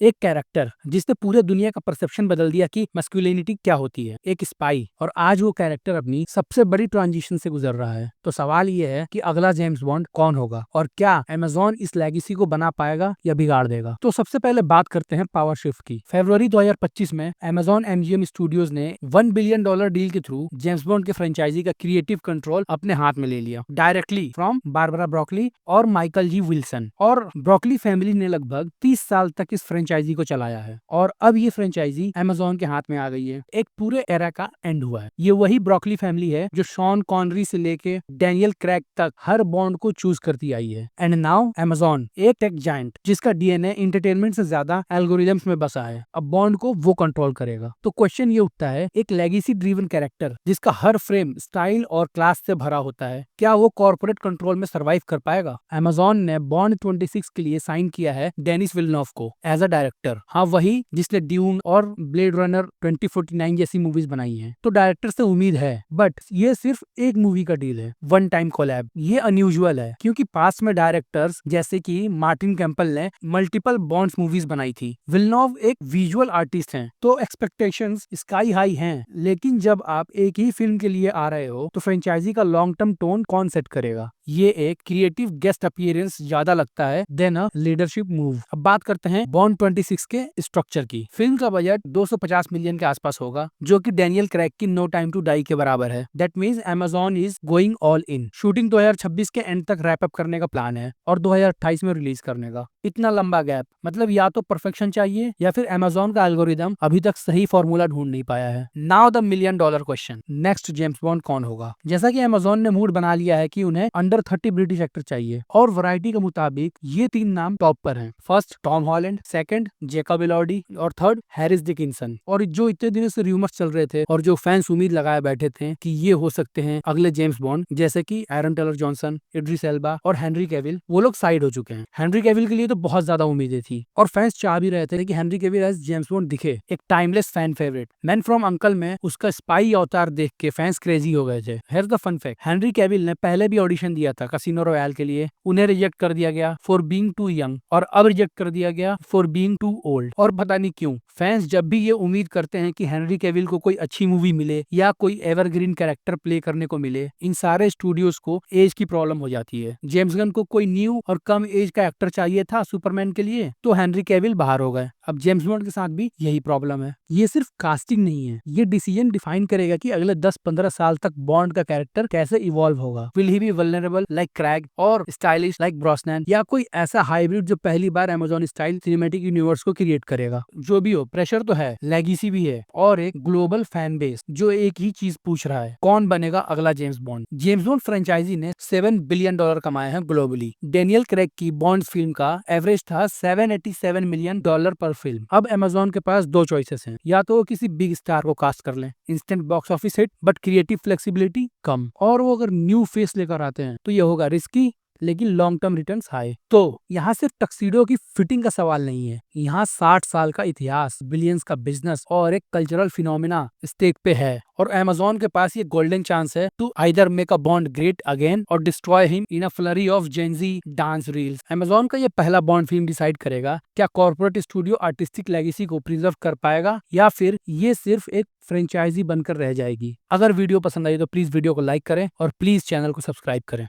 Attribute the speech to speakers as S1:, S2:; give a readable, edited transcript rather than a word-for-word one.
S1: एक कैरेक्टर जिसने पूरे दुनिया का परसेप्शन बदल दिया कि मस्कुलिनिटी क्या होती है, एक स्पाई, और आज वो कैरेक्टर अपनी सबसे बड़ी ट्रांजिशन से गुजर रहा है। तो सवाल ये है कि अगला जेम्स बॉन्ड कौन होगा और क्या अमेजोन इस लेगेसी को बना पाएगा या बिगाड़ देगा। तो सबसे पहले बात करते हैं पावर शिफ्ट की। फरवरी 2025 में अमेजोन एमजीएम स्टूडियोज ने $1 बिलियन डील के थ्रू जेम्स बॉन्ड के फ्रेंचाइजी का क्रिएटिव कंट्रोल अपने हाथ में ले लिया, डायरेक्टली फ्रॉम बारबरा ब्रोकली और माइकल जी विल्सन। और ब्रोकली फैमिली ने लगभग 30 साल तक इस फ्रेंचाइजी को चलाया है और अब ये फ्रेंचाइजी अमेजोन के हाथ में आ गई है। एक पूरे एरा का एंड हुआ है। ये वही ब्रोकली फैमिली है जो शॉन कॉनरी से लेके डैनियल क्रेग तक हर बॉन्ड को चूज करती आई है। एंड नाउ अमेजोन, एक टेक जायंट जिसका डीएनए इंटरटेनमेंट से ज्यादा एल्गोरिदम्स में बसा है, अब बॉन्ड को वो कंट्रोल करेगा। तो क्वेश्चन ये उठता है, एक लेगेसी ड्रिवन कैरेक्टर जिसका हर फ्रेम स्टाइल और क्लास से भरा होता है, क्या वो कॉर्पोरेट कंट्रोल में सर्वाइव कर पाएगा? अमेजोन ने बॉन्ड 26 के लिए साइन किया है डेनिस विलनोव को एज अ डायरेक्टर। हाँ, वही जिसने ड्यून और ब्लेड रनर 2049 जैसी मूवीज बनाई हैं। तो डायरेक्टर से उम्मीद है, बट ये सिर्फ एक मूवी का डील है, वन टाइम कोलैब। ये अनयूजुअल है क्योंकि पास में डायरेक्टर्स जैसे कि मार्टिन कैंपल ने मल्टीपल बॉन्ड्स मूवीज बनाई थी। विलनोव एक विजुअल आर्टिस्ट हैं, तो एक्सपेक्टेशंस स्काई हाई हैं। लेकिन जब आप एक ही फिल्म के लिए आ रहे हो तो फ्रेंचाइजी का लॉन्ग टर्म टोन कौन सेट करेगा? ये एक क्रिएटिव गेस्ट अपीयरेंस ज्यादा लगता है देन अ लीडरशिप मूव। अब बात करते हैं बॉन्ड 26 के स्ट्रक्चर की। फिल्म का बजट 250 मिलियन के आसपास होगा, जो कि डेनियल क्रेग की नो टाइम टू डाई के बराबर है। That means Amazon is going all in. Shooting 2026 के एंड तक रैप अप करने का प्लान है और 2028 में रिलीज करने का। इतना लंबा गैप, मतलब या तो परफेक्शन चाहिए या फिर अमेजोन का एल्गोरिदम अभी तक सही फॉर्मूला ढूंढ नहीं पाया है। Now the $1 million question, next James bond कौन होगा? जैसा कि अमेजोन ने मूड बना लिया है कि उन्हें अंडर 30 ब्रिटिश एक्टर चाहिए और वैरायटी के मुताबिक ये 3 नाम टॉप पर हैं। First Tom Holland, second Jacob Elordi और थर्ड हैरिस डिकिंसन। और जो इतने दिनों से रूमर्स चल रहे थे और जो फैंस उम्मीद लगाए बैठे थे कि ये हो सकते हैं अगले जेम्स बॉन्ड, जैसे कि Aaron Taylor Johnson, Idris Elba और हेनरी कैविल, वो लोग साइड हो चुके हैं। हेनरी कैविल के लिए तो बहुत ज्यादा उम्मीदें थी और फैंस चाह भी रहे थे कि Henry Cavill as James Bond दिखे। एक timeless fan favourite. Man from Uncle में उसका स्पाई अवतार देख के फैंस क्रेजी हो गए थे। Here's the fun fact, Henry Cavill ने पहले भी ऑडिशन दिया था कैसीनो रॉयल के लिए, उन्हें रिजेक्ट कर दिया गया फॉर बीइंग टू यंग, और अब रिजेक्ट कर दिया गया फॉर बीइंग टू ओल्ड। और पता नहीं क्यों फैंस जब भी ये उम्मीद करते हैं कि हेनरी कैविल को कोई अच्छी मूवी मिले या कोई एवरग्रीन कैरेक्टर प्ले करने को मिले, इन सारे स्टूडियोज को एज की प्रॉब्लम हो जाती है। जेम्स गन को कोई न्यू और कम एज का एक्टर चाहिए था सुपरमैन के लिए, तो हेनरी कैविल बाहर हो गए। अब जेम्स बॉन्ड के साथ भी यही प्रॉब्लम है। ये सिर्फ कास्टिंग नहीं है, ये डिसीजन डिफाइन करेगा कि अगले 10-15 साल तक बॉन्ड का कैरेक्टर कैसे इवॉल्व होगा। Will he be vulnerable like Craig और स्टाइलिश लाइक ब्रॉसनैन, या कोई ऐसा हाइब्रिड जो पहली बार अमेजोन स्टाइल सिनेमैटिक यूनिवर्स को क्रिएट करेगा? जो भी हो, प्रेशर तो है, लेगेसी भी है और एक ग्लोबल फैन बेस जो एक ही चीज पूछ रहा है, कौन बनेगा अगला James Bond? James Bond franchise ने $7 बिलियन कमाए हैं ग्लोबली। डेनियल क्रेग की बॉन्ड फिल्म का एवरेज था $787 मिलियन पर फिल्म। अब अमेजोन के पास दो चॉइसेस हैं, या तो वो किसी बिग स्टार को कास्ट कर लें, instant box office hit but creative flexibility कम, और वो अगर न्यू फेस लेकर आते हैं तो ये होगा रिस्की लेकिन लॉन्ग टर्म रिटर्न्स हाई। तो यहाँ सिर्फ टक्सीडो की फिटिंग का सवाल नहीं है, यहाँ 60 साल का इतिहास, बिलियंस का बिजनेस और एक कल्चरल फिनोमिना स्टेक पे है। और अमेजोन के पास ये गोल्डन चांस है to either make a Bond great again और destroy him in a flurry of Gen Z dance reels. Amazon का ये पहला बॉन्ड फिल्म डिसाइड करेगा क्या कॉर्पोरेट स्टूडियो आर्टिस्टिक लेगेसी को प्रिजर्व कर पाएगा या फिर ये सिर्फ एक फ्रेंचाइजी बनकर रह जाएगी। अगर वीडियो पसंद आई तो प्लीज वीडियो को लाइक करें और प्लीज चैनल को सब्सक्राइब करें।